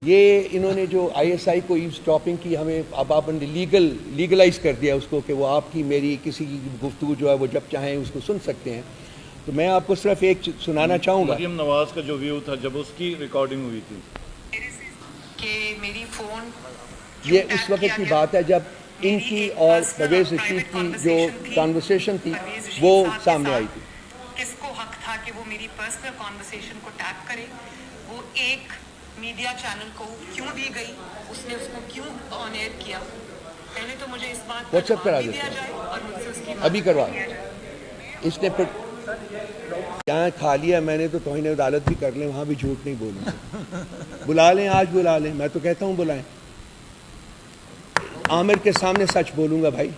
یہ انہوں نے جو آئی ایس آئی کو ایو اسٹاپنگ کی، ہمیں اب آپ نے لیگلائز کر دیا اس کو کہ وہ آپ کی میری کسی کی گفتگو جو ہے وہ جب چاہیں اس کو سن سکتے ہیں. تو میں آپ کو صرف ایک سنانا چاہوں گا. مریم نواز کا جو ویو تھا جب اس کی ریکارڈنگ ہوئی تھی کہ میری فون، یہ اس وقت کی بات ہے جب ان کی اور پرویز رشید کی جو کانورسیشن تھی وہ سامنے آئی تھی. کس کو حق تھا کہ وہ میری پرسنل کانورسیشن کو ٹیپ کرے؟ وہ ایک میڈیا چینل کو کیوں دی گئی؟ اس نے اس کو کیوں آن ایئر کیا؟ پہلے تو مجھے اس بات کا واٹس ایپ کرا جواب دیتے دیا جائے اور مجھ سے اس کی ابھی کروا. اس نے پھر یہاں کھا لیا، میں نے تو توہین عدالت بھی کر لیں، وہاں بھی جھوٹ نہیں بولوں. بلا لیں، آج بلا لیں، میں تو کہتا ہوں بلائیں. عامر کے سامنے سچ بولوں گا بھائی،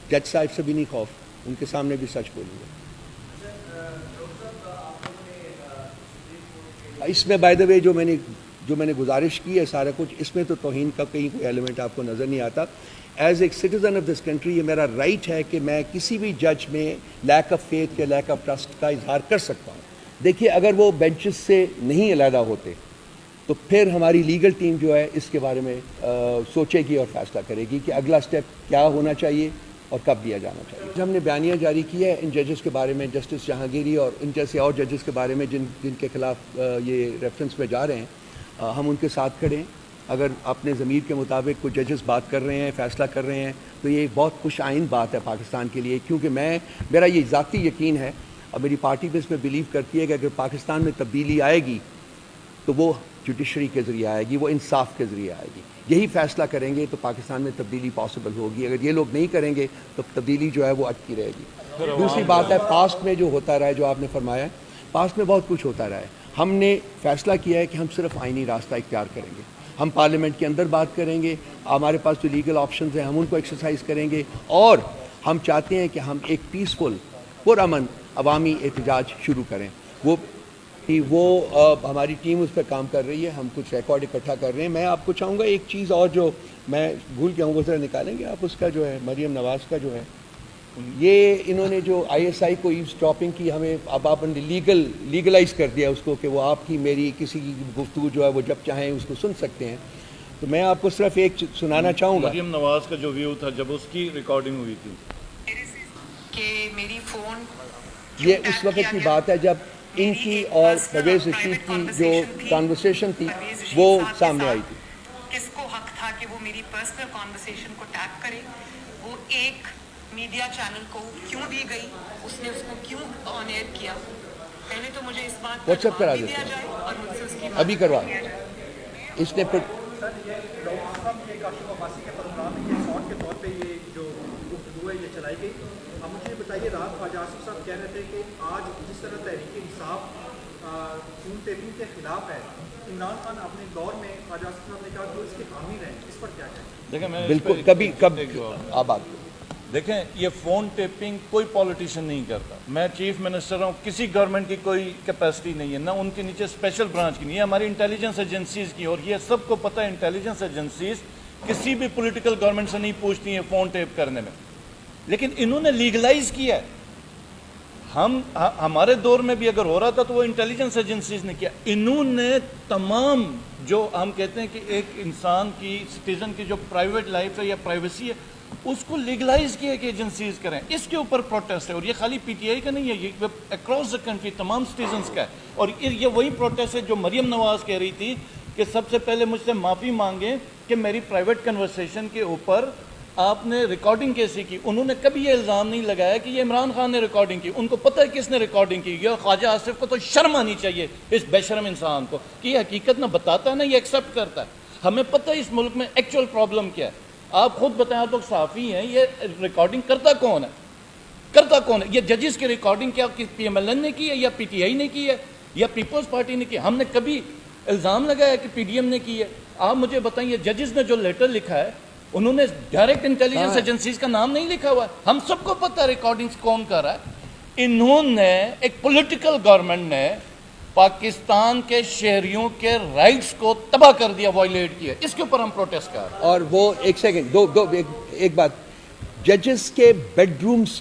جج صاحب سے بھی نہیں خوف، ان کے سامنے بھی سچ بولوں گا. اس میں بائی دا وے جو میں نے گزارش کی ہے سارا کچھ، اس میں تو توہین کا کہیں کوئی ایلیمنٹ آپ کو نظر نہیں آتا. As a citizen of this country یہ میرا رائٹ ہے کہ میں کسی بھی جج میں لیک آف فیتھ یا لیک آف ٹرسٹ کا اظہار کر سکتا ہوں. دیکھیے اگر وہ بینچز سے نہیں علیحدہ ہوتے تو پھر ہماری لیگل ٹیم جو ہے اس کے بارے میں سوچے گی اور فیصلہ کرے گی کہ اگلا سٹیپ کیا ہونا چاہیے اور کب دیا جانا چاہیے. ہم نے بیانیہ جاری کیا ہے ان ججز کے بارے میں، جسٹس جہانگیری اور ان جیسے اور ججز کے بارے میں جن کے خلاف یہ ریفرنس میں جا رہے ہیں، ہم ان کے ساتھ کھڑے ہیں. اگر اپنے ضمیر کے مطابق کوئی ججز بات کر رہے ہیں، فیصلہ کر رہے ہیں، تو یہ بہت خوش آئند بات ہے پاکستان کے لیے. کیونکہ میرا یہ ذاتی یقین ہے اور میری پارٹی بھی اس میں بلیو کرتی ہے کہ اگر پاکستان میں تبدیلی آئے گی تو وہ جوڈیشری کے ذریعے آئے گی، وہ انصاف کے ذریعے آئے گی. یہی فیصلہ کریں گے تو پاکستان میں تبدیلی پاسبل ہوگی. اگر یہ لوگ نہیں کریں گے تو تبدیلی جو ہے وہ اٹکی رہے گی. دوسری بات ہے پاسٹ میں جو ہوتا رہا ہے، جو آپ نے فرمایا ہے، پاسٹ میں بہت کچھ ہوتا رہا ہے. ہم نے فیصلہ کیا ہے کہ ہم صرف آئینی راستہ اختیار کریں گے. ہم پارلیمنٹ کے اندر بات کریں گے، ہمارے پاس جو لیگل آپشنز ہیں ہم ان کو ایکسرسائز کریں گے، اور ہم چاہتے ہیں کہ ہم ایک پیسفل پرامن عوامی احتجاج شروع کریں. وہ ہماری ٹیم اس پہ کام کر رہی ہے، ہم کچھ ریکارڈ اکٹھا کر رہے ہیں. میں آپ کو چاہوں گا ایک چیز اور جو میں بھول گیا ہوں وہ ذرا نکالیں گے آپ، اس کا جو ہے مریم نواز کا جو ہے، یہ انہوں نے جو آئی ایس آئی کو ایو اسٹاپنگ کی، ہمیں اب آپ نے لیگلائز کر دیا اس کو کہ وہ آپ کی میری کسی کی گفتگو جو ہے وہ جب چاہیں اس کو سن سکتے ہیں. تو میں آپ کو صرف ایک سنانا چاہوں گا. مریم نواز کا جو ویو تھا جب اس کی ریکارڈنگ ہوئی تھی کہ میری فون، یہ اس وقت کی بات ہے جب ان کی اور پرویز رشید کی جو کانورسیشن تھی وہ سامنے آئی تھی. کس کو حق تھا کہ وہ میری پرسنل کانورسیشن کو ٹیپ کرے؟ وہ ایک میڈیا چینل کو کیوں دی گئی؟ اس نے اس کو کیوں آن ایئر کیا؟ پہلے تو مجھے اس بات کا واٹس ایپ کرا جواب دیتے دیا جائے اور مجھ سے اس کی ابھی کروا. اس نے پھر کے طور پہ یہ جو گفتگو ہے یہ چلائی گئی. اب مجھے بتائیے، رات خواجہ آصف صاحب کہہ رہے تھے کہ آج جس طرح تحریک انصاف فون ٹیپنگ کے خلاف ہے، عمران خان اپنے دور میں خواجہ آصف صاحب نے کہا کہ اس کے حامی رہے، اس پر کیا کہیں؟ دیکھیں میں بالکل کب دیکھیں یہ فون ٹیپنگ کوئی پولیٹیشین نہیں کرتا. میں چیف منسٹر ہوں، کسی گورنمنٹ کی کوئی کیپیسٹی نہیں ہے، نہ ان کے نیچے اسپیشل برانچ کی نہیں ہے، ہماری انٹیلیجنس ایجنسیز کی. اور یہ سب کو پتہ ہے انٹیلیجنس ایجنسیز کسی بھی پولیٹیکل گورنمنٹ سے نہیں پوچھتی ہیں فون ٹیپ کرنے میں. لیکن انہوں نے لیگلائز کیا ہے. ہمارے دور میں بھی اگر ہو رہا تھا تو وہ انٹیلیجنس ایجنسیز نے کیا. انہوں نے تمام جو ہم کہتے ہیں کہ ایک انسان کی سٹیزن کی جو پرائیویٹ لائف ہے یا پرائیویسی ہے اس کو لیگلائز کیا کہ ایجنسیز کریں. اس کے اوپر پروٹیسٹ ہے، اور یہ خالی پی ٹی آئی کا نہیں ہے، یہ اکراس دا کنٹری تمام سٹیزنز کا ہے. اور یہ وہی پروٹیسٹ ہے جو مریم نواز کہہ رہی تھی کہ سب سے پہلے مجھ سے معافی مانگیں کہ میری پرائیویٹ کنورسیشن کے اوپر آپ نے ریکارڈنگ کیسی کی. انہوں نے کبھی یہ الزام نہیں لگایا کہ یہ عمران خان نے ریکارڈنگ کی. ان کو پتہ ہے کس نے ریکارڈنگ کی. یہ خواجہ آصف کو تو شرم آنی چاہیے اس بے شرم انسان کو کہ یہ حقیقت نہ بتاتا ہے نہ یہ ایکسیپٹ کرتا ہے. ہمیں پتہ ہے اس ملک میں ایکچوئل پرابلم کیا ہے. آپ خود بتائیں، آپ لوگ صحافی ہیں، یہ ریکارڈنگ کرتا کون ہے؟ یہ ججز کی ریکارڈنگ کیا پی ایم ایل این نے کی ہے یا پی ٹی آئی نے کی ہے یا پیپلز پارٹی نے کی؟ ہم نے کبھی الزام لگایا کہ پی ڈی ایم نے کی ہے؟ آپ مجھے بتائیں، یہ ججز نے جو لیٹر لکھا ہے انہوں نے ڈائریکٹ انٹیلیجنس ایجنسیز کا نام نہیں لکھا ہوا ہے. ہم سب کو پتہ ہے ریکارڈنگز کون کر رہا ہے. انہوں نے ایک پولیٹیکل گورنمنٹ نے پاکستان کے شہریوں کے رائٹس کو تباہ کر دیا، وائلیٹ کیا. اس کے اوپر ہم پروٹیسٹ کر رہے ہیں. اور وہ ایک سیکنڈ ایک بات، ججز کے بیڈ رومز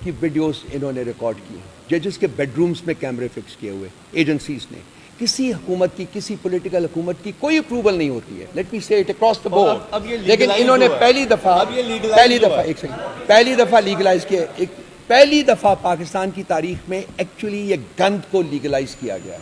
کی ویڈیوز انہوں نے ریکارڈ کی. ججز کے بیڈ رومز میں کیمرے فکس کیے ہوئے ایجنسیز نے. کسی حکومت کی کسی پولیٹیکل حکومت کی کوئی اپروول نہیں ہوتی ہے. لیٹ می سے اٹ اکراس دا بورڈ. لیکن انہوں نے پہلی دفعہ لیگلائز کیا. پہلی دفعہ پاکستان کی تاریخ میں ایکچولی یہ گند کو لیگلائز کیا گیا.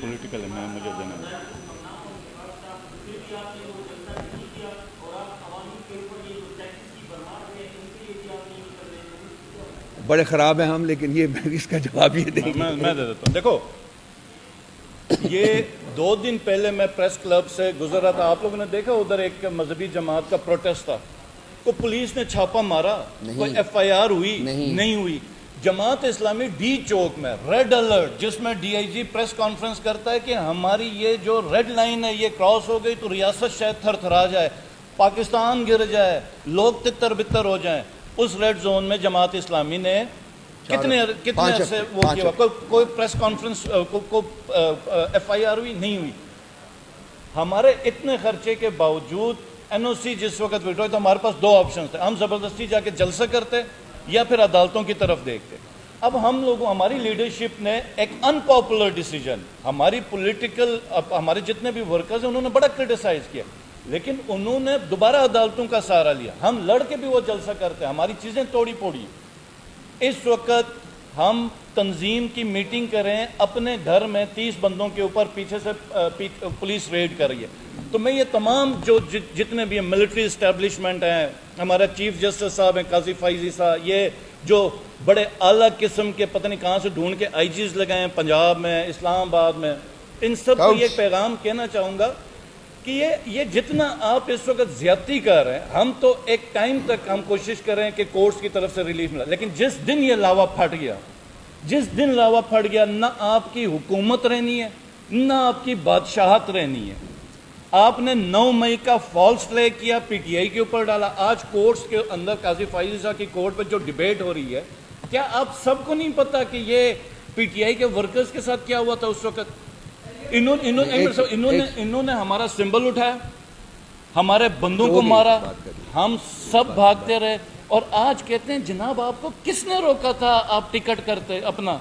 پولیٹیکل ہے, میں مجھے دینا بڑے خراب ہیں ہم, لیکن یہ اس کا جواب یہ دیں گے. میں دے دیتا ہوں. دیکھو, یہ 2 دن پہلے میں پریس کلب سے گزر رہا تھا. آپ لوگوں نے دیکھا ادھر ایک مذہبی جماعت کا پروٹیسٹ تھا, کو پولیس نے چھاپا مارا, کوئی FIR ہوئی نہیں ہوئی. جماعت اسلامی ڈی چوک میں ریڈ الرٹ, جس میں DIG پریس کانفرنس کرتا ہے کہ ہماری یہ جو ریڈ لائن ہے یہ کراس ہو گئی تو ریاست شاید تھر تھرا جائے, پاکستان گر جائے, لوگ تتر بتر ہو جائیں. اس ریڈ زون میں جماعت اسلامی نے کتنے عرصے وہ کیا, کوئی پریس کانفرنس, FIR ہوئی نہیں ہوئی. ہمارے اتنے خرچے کے باوجود NOC جس وقت وڈرا تو ہمارے پاس 2 آپشن تھے. ہم زبردستی جا کے جلسہ کرتے یا پھر عدالتوں کی طرف دیکھتے. اب ہم لوگوں, ہماری لیڈرشپ نے ایک انپاپولر ڈیسیجن, ہماری پولیٹیکل, ہمارے جتنے بھی ورکرز ہیں انہوں نے بڑا کرٹیسائز کیا, لیکن انہوں نے دوبارہ عدالتوں کا سہارا لیا. ہم لڑ کے بھی وہ جلسہ کرتے ہیں, ہماری چیزیں توڑی پھوڑی. اس وقت ہم تنظیم کی میٹنگ کریں اپنے گھر میں 30 بندوں کے اوپر پیچھے سے پولیس ریڈ کر رہی ہے. تو میں یہ تمام جو جتنے بھی ملٹری اسٹیبلشمنٹ ہیں, ہمارا چیف جسٹس صاحب ہیں قاضی فائزی صاحب, یہ جو بڑے اعلیٰ قسم کے پتہ نہیں کہاں سے ڈھونڈ کے IGs لگائے ہیں پنجاب میں, اسلام آباد میں, ان سب کو یہ پیغام کہنا چاہوں گا کہ یہ جتنا آپ اس وقت زیادتی کر رہے ہیں, ہم تو ایک ٹائم تک ہم کوشش کریں کہ کورٹس کی طرف سے ریلیف ملا, لیکن جس دن یہ لاوا پھٹ گیا, نہ آپ کی حکومت رہنی ہے نہ آپ کی بادشاہت رہنی ہے. آپ نے 9 مئی کا فالس فلیگ کیا, PTI کے اوپر ڈالا. آج کورٹس کے اندر قاضی فائزی صاحب کی کورٹ پہ جو ڈیبیٹ ہو رہی ہے, کیا آپ سب کو نہیں پتا کہ یہ PTI کے ورکرز کے ساتھ کیا ہوا تھا اس وقت؟ انہوں نے ہمارا سمبل اٹھایا, ہمارے بندوں کو مارا, ہم سب بھاگتے رہے, اور آج کہتے ہیں جناب آپ کو کس نے روکا تھا آپ ٹکٹ کرتے اپنا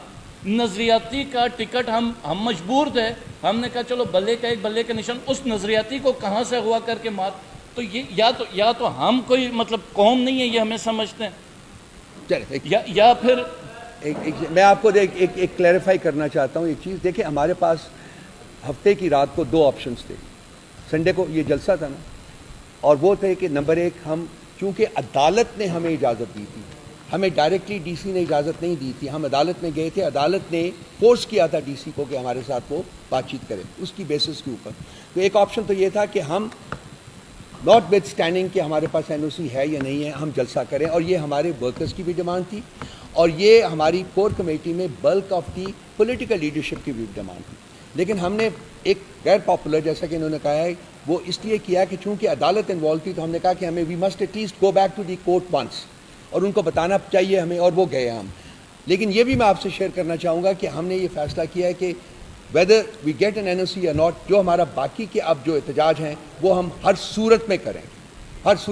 نظریاتی کا ٹکٹ؟ ہم مجبور تھے, ہم نے کہا چلو بلے کا ایک بلے کا نشان, اس نظریاتی کو کہاں سے ہوا کر کے مار. تو یہ یا تو ہم کوئی مطلب قوم نہیں ہے یہ ہمیں سمجھتے ہیں, یا پھر میں آپ کو ایک کلیریفائی کرنا چاہتا ہوں ایک چیز. دیکھیں, ہمارے پاس ہفتے کی رات کو 2 آپشنز تھے. سنڈے کو یہ جلسہ تھا نا, اور وہ تھے کہ نمبر 1, ہم چونکہ عدالت نے ہمیں اجازت دی تھی, ہمیں ڈائریکٹلی DC نے اجازت نہیں دی تھی, ہم عدالت میں گئے تھے, عدالت نے فورس کیا تھا DC کو کہ ہمارے ساتھ وہ بات چیت کرے اس کی بیسس کے اوپر. تو ایک آپشن تو یہ تھا کہ ہم ناٹ وتھ اسٹینڈنگ کہ ہمارے پاس NOC ہے یا نہیں ہے, ہم جلسہ کریں, اور یہ ہمارے ورکرز کی بھی ڈیمانڈ تھی, اور یہ ہماری کور کمیٹی میں bulk of the political leadership کی بھی ڈیمانڈ تھی. لیکن ہم نے ایک غیر پاپولر, جیسا کہ انہوں نے کہا ہے, وہ اس لیے کیا کہ چونکہ عدالت انوالو تھی, تو ہم نے کہا کہ ہمیں we must at least go back to the court once, اور ان کو بتانا چاہیے ہمیں, اور وہ گئے ہم. لیکن یہ بھی میں آپ سے شیئر کرنا چاہوں گا کہ ہم نے یہ فیصلہ کیا ہے کہ whether we get an NOC یا ناٹ, جو ہمارا باقی کے اب جو احتجاج ہیں وہ ہم ہر صورت میں کریں, ہر صورت.